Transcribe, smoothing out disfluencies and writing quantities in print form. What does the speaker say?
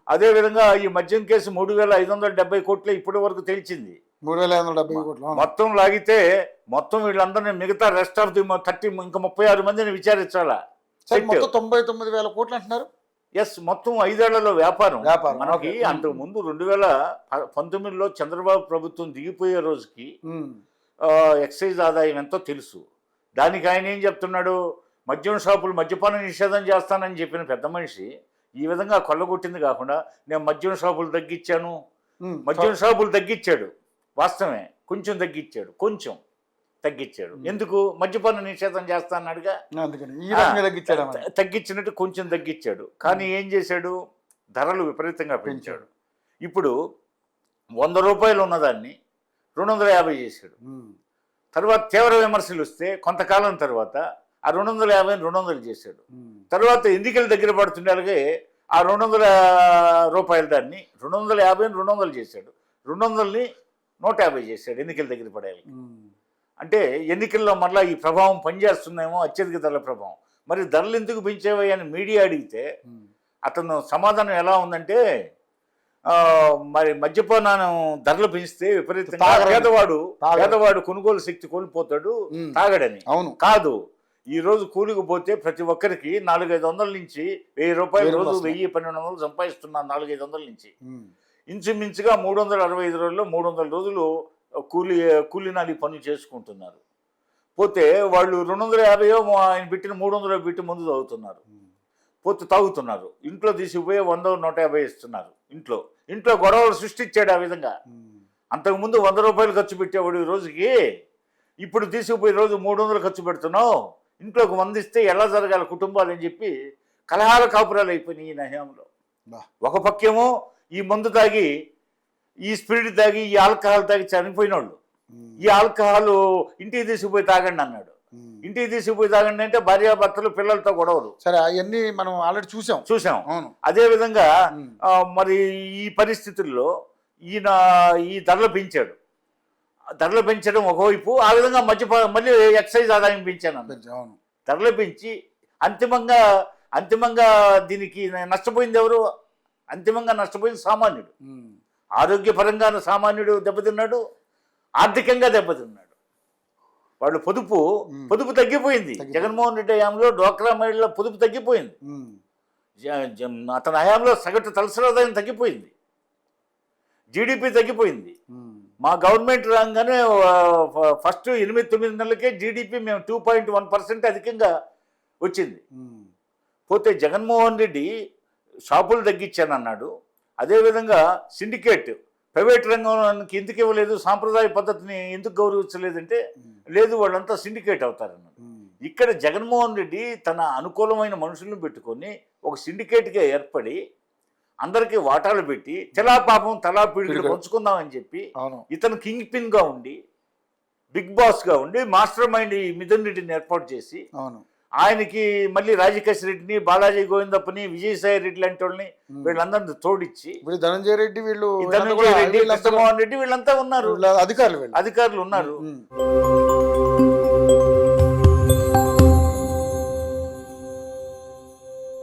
అదేవిధంగా ఈ మద్యం కేసు 3,570 కోట్లే ఇప్పటి వరకు తేల్చింది. 3,570 కోట్లు మొత్తం లాగితే మొత్తం వీళ్ళందరినీ మిగతా రెస్ట్ ఆఫ్ ది 30 ఇంకా 36 మందిని విచారించాలా. మొత్తం 99,000 కోట్లు అంటున్నారు. ఎస్, మొత్తం 5 ఏళ్లలో వ్యాపారం. మనకి అంతకు ముందు 2019లో చంద్రబాబు ప్రభుత్వం దిగిపోయే రోజుకి ఎక్సైజ్ ఆదాయం ఎంతో తెలుసు. దానికి ఆయన ఏం చెప్తున్నాడు, మద్యం షాపులు మద్యపాన నిషేధం చేస్తానని చెప్పిన పెద్ద మనిషి ఈ విధంగా కొల్లగొట్టింది కాకుండా నేను మద్యం షాపులు తగ్గించాను, మద్యం షాపులు తగ్గించాడు. వాస్తవమే, కొంచెం తగ్గించాడు. ఎందుకు? మద్యపాన నిషేధం చేస్తానన్నాడుగా, తగ్గించినట్టు కొంచెం తగ్గించాడు. కానీ ఏం చేశాడు, ధరలు విపరీతంగా పెంచాడు. ఇప్పుడు 100 రూపాయలు ఉన్నదాన్ని 250 చేశాడు. తర్వాత తీవ్ర విమర్శలు వస్తే కొంతకాలం తర్వాత ఆ 250 200 చేశాడు. తర్వాత ఎన్నికల దగ్గర పడుతుండే ఆ 200 రూపాయల దాన్ని 250 200 చేశాడు. 200ని 150 చేశాడు ఎన్నికల దగ్గర పడేయాలి. అంటే ఎన్నికల్లో మళ్ళీ ఈ ప్రభావం పనిచేస్తుందేమో, అత్యధిక ధరల ప్రభావం. మరి ధరలు ఎందుకు పెంచేవని అని మీడియా అడిగితే అతను సమాధానం ఎలా ఉందంటే, మరి మద్యపానం ధరలు పెంచితే విపరీతంగా పేదవాడు కొనుగోలు శక్తి కోల్పోతాడు, తాగడని. కాదు, ఈ రోజు కూలికి పోతే ప్రతి ఒక్కరికి 400-500 నుంచి 1000 రూపాయలు రోజు 1000-1200 సంపాదిస్తున్నారు. 400-500 నుంచి ఇంచుమించుగా 365 రోజుల్లో 300 రోజులు కూలీనాలి పనులు చేసుకుంటున్నారు. పోతే వాళ్ళు 250 ఆయన పెట్టిన 300 పెట్టి ముందు తాగుతున్నారు. ఇంట్లో తీసుకుపోయి 100-150 ఇస్తున్నారు. ఇంట్లో గొడవలు సృష్టించాడు ఆ విధంగా. అంతకుముందు 100 రూపాయలు ఖర్చు పెట్టేవాడు ఈ రోజుకి, ఇప్పుడు తీసుకుపోయి రోజు 300 ఖర్చు పెడుతున్నావు. ఇంట్లోకి 100 ఇస్తే ఎలా జరగాల కుటుంబాలు అని చెప్పి కలహాల కాపురాలు అయిపోయినాయి ఈ నహ్యంలో. ఒక పక్కేమో ఈ మందు తాగి, ఈ స్పిరిట్ తాగి, ఈ ఆల్కహాల్ తాగి చనిపోయిన వాళ్ళు, ఈ ఆల్కహాల్ ఇంటికి తీసుకుపోయి తాగండి అన్నాడు. ఇంటికి తీసుకుపోయి తాగండి అంటే భార్యాభర్తలు పిల్లలతో గొడవలు. సరే, అవన్నీ మనం ఆల్రెడీ చూసాం. అదే విధంగా మరి ఈ పరిస్థితుల్లో ఈయన ఈ ధరలు పెంచాడు. ధరలు పెంచడం ఒకవైపు, ఆ విధంగా మళ్ళీ ఎక్సైజ్ ఆదాయం పెంచాను. ధరలు పెంచి అంతిమంగా దీనికి నష్టపోయింది ఎవరు? అంతిమంగా నష్టపోయింది సామాన్యుడు. ఆరోగ్యపరంగా సామాన్యుడు దెబ్బతిన్నాడు, ఆర్థికంగా దెబ్బతిన్నాడు. వాళ్ళు పొదుపు తగ్గిపోయింది. జగన్మోహన్ రెడ్డి హయాంలో డ్వాక్రా మహిళల పొదుపు తగ్గిపోయింది. అతని హయాంలో సగటు తలసరి ఆదాయం తగ్గిపోయింది, జీడిపి తగ్గిపోయింది. మా గవర్నమెంట్ రాగానే ఫస్ట్ 8-9 నెలలకే జీడిపి మేము 2.1% అధికంగా వచ్చింది. పోతే జగన్మోహన్ రెడ్డి షాపులు తగ్గించానన్నాడు. అదేవిధంగా సిండికేట్ ప్రైవేట్ రంగానికి ఎందుకు ఇవ్వలేదు, సాంప్రదాయ పద్ధతిని ఎందుకు గౌరవించలేదంటే, లేదు వాళ్ళంతా సిండికేట్ అవుతారన్నాడు. ఇక్కడ జగన్మోహన్ రెడ్డి తన అనుకూలమైన మనుషులను పెట్టుకొని ఒక సిండికేట్గా ఏర్పడి అందరికీ వాటాలు పెట్టి తలా పీడికలు పంచుకుందామని చెప్పి ఇతను కింగ్ పిన్ గా ఉండి, బిగ్ బాస్ గా ఉండి, మాస్టర్ మైండ్ మిథున్ రెడ్డిని ఏర్పాటు చేసి ఆయనకి మళ్ళీ రాజకేశ్ రెడ్డిని, బాలాజీ గోవిందప్పని, విజయసాయి రెడ్డి లాంటి వాళ్ళని వీళ్ళందరినీ తోడిచ్చి, ధనంజయ రెడ్డి, కృష్ణమోహన్ రెడ్డి వీళ్ళంతా ఉన్నారు, అధికారులు ఉన్నారు.